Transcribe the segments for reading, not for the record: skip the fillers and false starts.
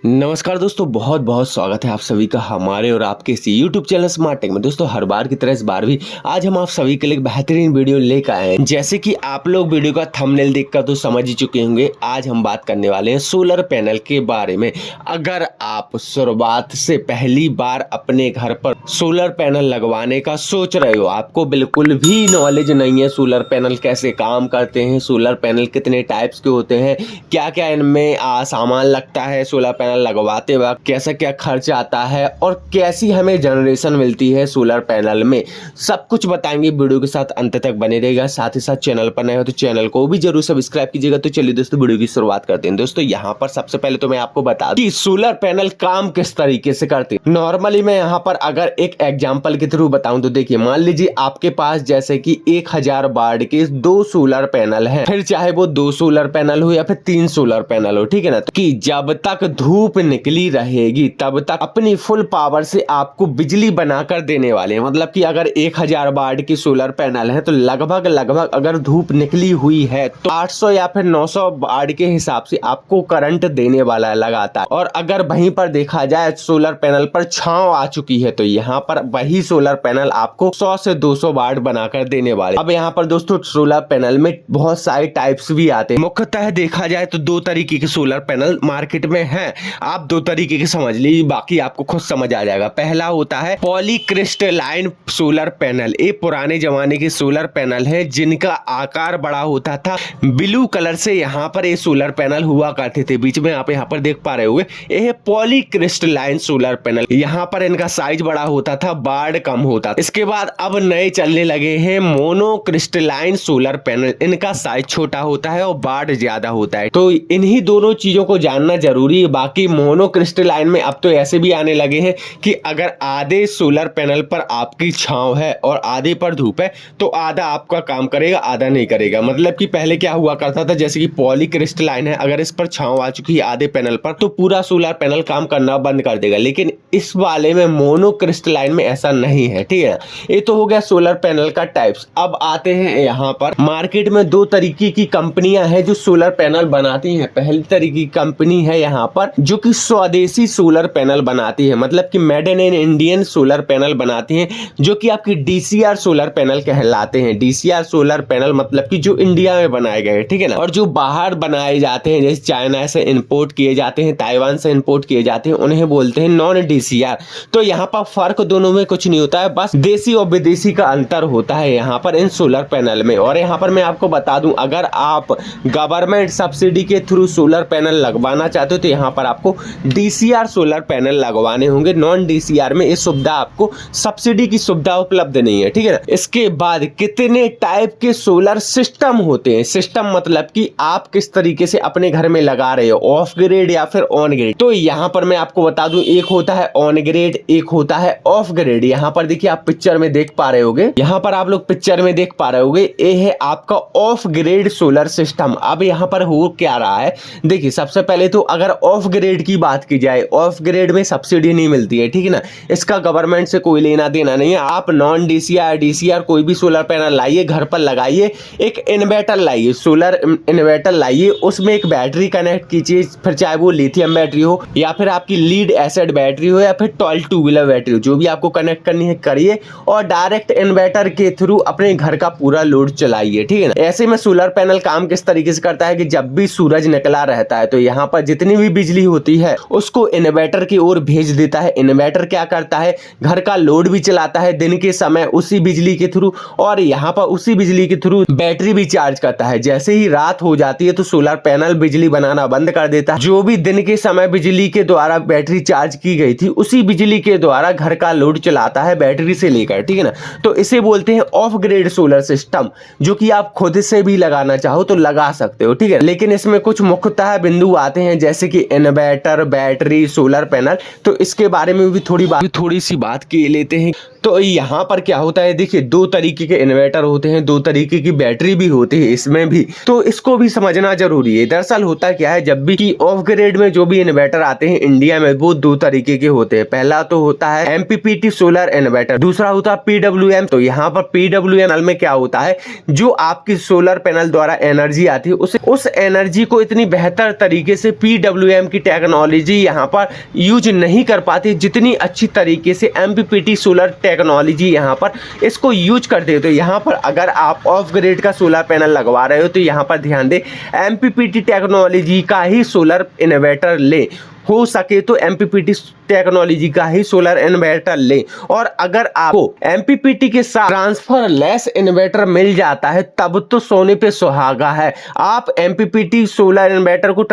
नमस्कार दोस्तों, बहुत बहुत स्वागत है आप सभी का हमारे और आपके इस YouTube चैनल स्मार्ट टेक में। दोस्तों हर बार की तरह इस बार भी आज हम आप सभी के लिए एक बेहतरीन वीडियो लेकर आए हैं। जैसे कि आप लोग वीडियो का थंबनेल देखकर तो समझ ही चुके होंगे, आज हम बात करने वाले हैं सोलर पैनल के बारे में। अगर आप शुरुआत से पहली बार अपने घर पर सोलर पैनल लगवाने का सोच रहे हो, आपको बिल्कुल भी नॉलेज नहीं है सोलर पैनल कैसे काम करते हैं, सोलर पैनल कितने टाइप्स के होते हैं, क्या क्या इनमें सामान लगता है, सोलर पैनल लगवाते वक्त कैसा क्या खर्च आता है और कैसी हमें जनरेशन मिलती है सोलर पैनल में, सब कुछ बताएंगे। वीडियो के साथ अंत तक बने रहेगा। साथ ही साथ चैनल पर नए हो तो चैनल को भी जरूर सब्सक्राइब कीजिएगा। तो चलिए दोस्तों वीडियो की शुरुआत करते हैं। दोस्तों यहाँ पर सबसे पहले तो मैं आपको बता दूं कि सोलर पैनल काम किस तरीके से करते हैं। नॉर्मली मैं यहाँ पर अगर एक एग्जाम्पल के थ्रू बताऊं तो देखिए, मान लीजिए आपके पास जैसे कि 1000 वाट के 2 सोलर पैनल है, फिर चाहे वो 2 सोलर पैनल हो या फिर 3 सोलर पैनल हो, ठीक है ना। तो कि जब तक धूप निकली रहेगी तब तक अपनी फुल पावर से आपको बिजली बनाकर देने वाले हैं। मतलब कि अगर 1000 वाट की सोलर पैनल है तो लगभग अगर धूप निकली हुई है तो 800 या फिर 900 वाट के हिसाब से आपको करंट देने वाला है लगातार। और अगर वहीं पर देखा जाए सोलर पैनल पर छांव आ चुकी है तो यहाँ पर वही सोलर पैनल आपको 100 से 200 वाट बनाकर देने वाले। अब यहाँ पर दोस्तों सोलर पैनल में बहुत सारे टाइप्स भी आते हैं। मुख्यतः देखा जाए तो 2 तरीके के सोलर पैनल मार्केट में हैं। आप 2 तरीके के समझ लीजिए, बाकी आपको खुद समझ आ जाएगा। पहला होता है पॉलीक्रिस्टलाइन सोलर पैनल। ये पुराने जमाने के सोलर पैनल है जिनका आकार बड़ा होता था। ब्लू कलर से यहाँ पर ये सोलर पैनल हुआ करते थे। बीच में आप यहाँ पर देख पा रहे होंगे, ये है पॉलीक्रिस्टलाइन सोलर पैनल। यहाँ पर इनका साइज बड़ा होता था, वाट कम होता था। इसके बाद अब नए चलने लगे हैं मोनोक्रिस्टलाइन सोलर पैनल। इनका साइज छोटा होता है और वाट ज्यादा होता है। तो इन्हीं दोनों चीजों को जानना जरूरी है। बाकी मोनोक्रिस्टलाइन में अब तो ऐसे भी आने लगे हैं कि अगर आधे सोलर पैनल पर आपकी छांव है और आधे पर धूप है तो आधा आपका काम करेगा, आधा नहीं करेगा। मतलब कि पहले क्या हुआ करता था, जैसे कि पॉलीक्रिस्टलाइन है, अगर इस पर छांव आ चुकी है आधे पैनल पर तो पूरा सोलर पैनल काम करना बंद कर देगा। लेकिन इस वाले में मोनोक्रिस्टलाइन में ऐसा नहीं है, ठीक है। ये तो हो गया सोलर पैनल का टाइप्स। अब आते हैं यहाँ पर मार्केट में 2 तरीके की कंपनियां हैं जो सोलर पैनल बनाती हैं। पहली तरीके की कंपनी है यहाँ पर जो कि स्वदेशी सोलर पैनल बनाती है, मतलब कि made in Indian solar panel बनाती हैं, जो कि आपकी DCR सोलर पैनल कहलाते हैं। DCR सोलर पैनल मतलब कि जो इंडिया में बनाए गए, ठीक है ना। और जो बाहर बनाए जाते हैं, जैसे चाइना से इंपोर्ट किए जाते हैं, ताइवान से इंपोर्ट किए जाते हैं, उन्हें बोलते हैं नॉन DCR। तो यहाँ पर फर्क दोनों में कुछ नहीं होता है, बस देसी और विदेशी का अंतर होता है यहाँ पर इन सोलर पैनल में। और यहाँ पर मैं आपको बता दूं, अगर आप गवर्नमेंट सब्सिडी के थ्रू सोलर पैनल लगवाना चाहते हो तो यहाँ पर आपको DCR सोलर पैनल लगवाने होंगे। नॉन DCR में ये सुविधा आपको सब्सिडी की सुविधा उपलब्ध नहीं है, ठीक है ना। इसके बाद कितने टाइप के सोलर सिस्टम होते हैं। सिस्टम मतलब कि आप किस तरीके से अपने घर में लगा रहे हो, ऑफ ग्रिड या फिर ऑन ग्रिड। तो यहाँ पर मैं आपको बता दूं, एक होता है ऑन ग्रिड, एक होता है ऑफ ग्रिड। यहाँ पर देखिए, आप पिक्चर में देख पा रहे होगे, यहाँ पर आप लोग पिक्चर में देख पा रहे होगे, ये है आपका ऑफ ग्रिड सोलर सिस्टम। अब यहाँ पर हो क्या रहा है, देखिए सबसे पहले तो अगर ऑफ ग्रिड की बात की जाए, ऑफ ग्रिड में सब्सिडी नहीं मिलती है, ठीक है ना। इसका गवर्नमेंट से कोई लेना देना नहीं है। आप नॉन DCR कोई भी सोलर पैनल लाइए, घर पर लगाइए, एक इन्वर्टर लाइए, सोलर इन्वर्टर लाइए, उसमें एक बैटरी कनेक्ट कीजिए, फिर चाहे वो लिथियम बैटरी हो या फिर आपकी लीड एसिड बैटरी हो या फिर 12 टू व्हीलर बैटरी हो, जो भी आपको कनेक्ट करनी है करिए और डायरेक्ट इन्वर्टर के थ्रू अपने घर का पूरा लोड चलाइए, ठीक है ना। ऐसे में सोलर पैनल काम किस तरीके से करता है कि जब भी सूरज निकला रहता है तो यहाँ पर जितनी भी बिजली होती है उसको इन्वर्टर की ओर भेज देता है। इन्वर्टर क्या करता है, घर का लोड भी चलाता है दिन के समय उसी बिजली के थ्रू, और यहाँ पर उसी बिजली के थ्रू बैटरी भी चार्ज करता है। जैसे ही रात हो जाती है तो सोलर पैनल बिजली बनाना बंद कर देता है। जो भी दिन के समय बिजली के द्वारा बैटरी चार्ज की गई थी उसी बिजली के द्वारा घर का लोड चलाता है बैटरी से लेकर, ठीक है ना। तो इसे बोलते हैं ऑफ ग्रिड सोलर सिस्टम, जो कि आप खुद से भी लगाना चाहो तो लगा सकते हो, ठीक है। लेकिन इसमें कुछ मुख्यतः बिंदु आते हैं, जैसे कि इन्वर्टर, बैटरी, सोलर पैनल। तो इसके बारे में भी थोड़ी सी बात की लेते हैं। तो यहाँ पर क्या होता है, देखिए दो तरीके के इन्वर्टर होते हैं, दो तरीके की बैटरी भी होती है इसमें भी, तो इसको भी समझना जरूरी है। दरअसल होता क्या है, जब भी कि ऑफ ग्रिड में जो भी इन्वर्टर आते हैं इंडिया में, वो दो तरीके के होते हैं। पहला तो होता है MPPT सोलर इन्वर्टर, दूसरा होता है PWM। तो यहाँ पर PWM में क्या होता है, जो आपकी सोलर पैनल द्वारा एनर्जी आती है उस एनर्जी को इतनी बेहतर तरीके से PWM की टेक्नोलॉजी यहाँ पर यूज नहीं कर पाती, जितनी अच्छी तरीके से MPPT सोलर टेक्नोलॉजी यहाँ पर इसको यूज करते हैं। तो यहाँ पर अगर आप ऑफ ग्रिड का सोलर पैनल लगवा रहे हो तो यहाँ पर ध्यान दें, MPPT टेक्नोलॉजी का ही सोलर इन्वर्टर ले, हो सके तो MPPT टेक्नोलॉजी का ही सोलर इन्वर्टर ले। और अगर आपको MPPT के साथ ट्रांसफर लेस इन्वर्टर मिल जाता है तब तो सोने पे सुहागा है। आप MPPT सोलर इन्वर्टर को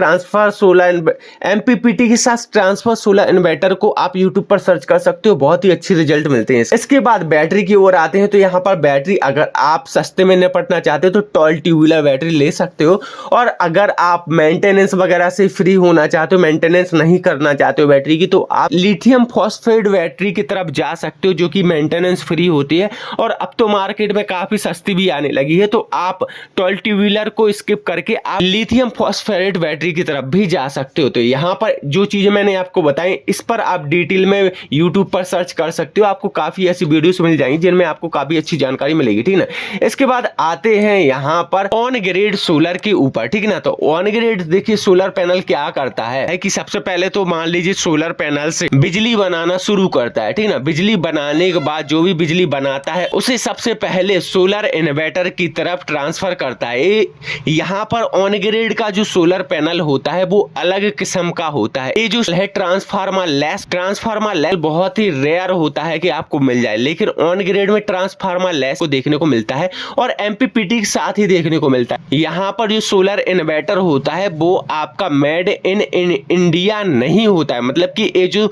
MPPT के साथ ट्रांसफर सोलर इन्वर्टर को आप यूट्यूब पर सर्च कर सकते हो, बहुत ही अच्छे रिजल्ट मिलते हैं। इसके बाद बैटरी की ओर आते हैं, तो यहाँ पर बैटरी अगर आप सस्ते में निपटना चाहते हो तो 12 ट्यूबुलर बैटरी ले सकते हो। और अगर आप मेंटेनेंस वगैरह से फ्री होना चाहते हो, मेंटेनेंस नहीं करना चाहते हो बैटरी की, तो आप लिथियम फॉस्फेट बैटरी की तरफ जा सकते हो, जो कि मेंटेनेंस फ्री होती है और अब तो मार्केट में काफी सस्ती भी आने लगी है। तो आप 12 ट्यूबुलर को स्किप करके आप लिथियम फॉस्फेट बैटरी की तरफ भी जा सकते हो। तो यहाँ पर जो चीजें मैंने आपको बताई, इस पर आप डिटेल में यूट्यूब पर सर्च कर सकते हो, आपको काफी ऐसी वीडियोस मिल जाएंगी जिनमें आपको काफी अच्छी जानकारी मिलेगी, ठीक ना। इसके बाद आते हैं यहाँ पर ऑन ग्रिड सोलर के ऊपर, ठीक ना। तो ऑन ग्रिड देखिए सोलर पैनल क्या करता है कि सबसे पहले तो मान लीजिए सोलर पैनल से बिजली बनाना शुरू करता है, ठीक ना। बिजली बनाने के बाद जो भी बिजली बनाता है उसे सबसे पहले सोलर इन्वर्टर की तरफ ट्रांसफर करता है। यहाँ पर ऑन ग्रिड का जो सोलर पैनल होता है वो अलग किस्म का होता है। ये जो है ट्रांसफार्मर लेस बहुत ही रेयर होता है कि आपको मिल जाए, लेकिन ऑन ग्रिड में ट्रांसफार्मर लेस को देखने को मिलता है और MPPT के साथ ही देखने को मिलता है। यहाँ पर जो सोलर इन्वर्टर होता है वो आपका मेड इन इंडिया नहीं होता है, मतलब कि ये जो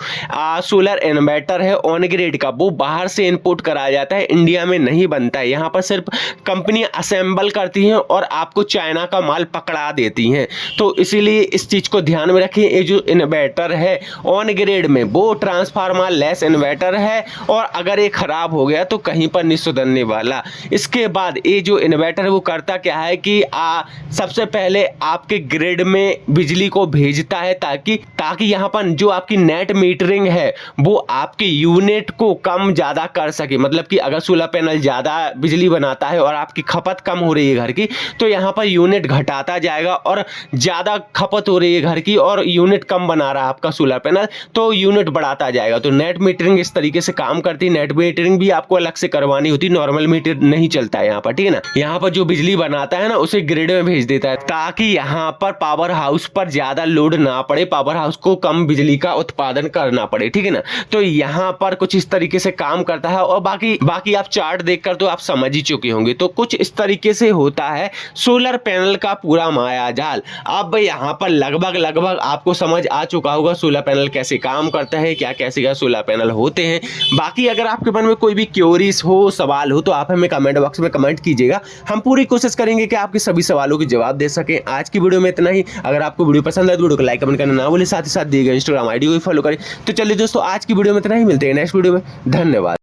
सोलर इन्वर्टर है ऑन ग्रिड का वो बाहर से इंपोर्ट कराया जाता है, इंडिया में नहीं बनता है। यहाँ पर सिर्फ कंपनी असेंबल करती हैं और आपको चाइना का माल पकड़ा देती हैं। तो इसीलिए इस चीज को ध्यान में रखिए, ये जो इन्वर्टर है ऑन ग्रिड में वो ट्रांसफार्मर लेस इन्वर्टर है और अगर ये खराब हो गया तो कहीं पर नहीं सुधरने वाला। इसके बाद ये जो इन्वर्टर है वो करता क्या है कि सबसे पहले आपके ग्रिड में बिजली को भेजता है ताकि यहाँ पर जो आपकी नेट मीटरिंग है वो आपके यूनिट को कम ज्यादा कर सके। मतलब कि अगर सोलर पैनल ज्यादा बिजली बनाता है और आपकी खपत कम हो रही है घर की, तो यहाँ पर यूनिट घटाता जाएगा, और ज्यादा खपत हो रही है घर की और यूनिट कम बना रहा है आपका सोलर पैनल, तो यूनिट बढ़ाता जाएगा। तो नेट मीटरिंग इस तरीके से काम करती है। नेट मीटरिंग भी आपको अलग से करवानी होती, नॉर्मल मीटर नहीं चलता है यहाँ पर, ठीक है ना। यहाँ पर जो बिजली बनाता है ना उसे ग्रिड में भेज देता है ताकि यहाँ पर पावर हाउस पर ज्यादा लोड ना पड़े, पावर हाउस को कम बिजली का उत्पादन करना पड़े, ठीक है ना। तो यहाँ पर कुछ इस तरीके से काम करता है और बाकी आप चार्ट देखकर तो आप समझ ही चुके होंगे। तो कुछ इस तरीके से होता है सोलर पैनल का पूरा माया जाल। अब यहाँ पर लगभग आपको समझ आ चुका होगा सोलर पैनल कैसे काम करता है, क्या कैसे सोलर पैनल होते हैं। बाकी अगर आपके मन में कोई भी क्वेरीज हो, सवाल हो, तो आप हमें कमेंट बॉक्स में कमेंट कीजिएगा, हम पूरी कोशिश करेंगे कि आपके सभी सवालों के जवाब दे सकें। आज की वीडियो में इतना ही। अगर आपको वीडियो पसंद आए तो वीडियो को लाइक कमेंट करना ना भूलें, साथ ही साथ दिए गए इंस्टाग्राम आईडी को फॉलो करें। तो चलिए दोस्तों, आज की वीडियो में इतना ही, मिलते हैं नेक्स्ट वीडियो में। धन्यवाद।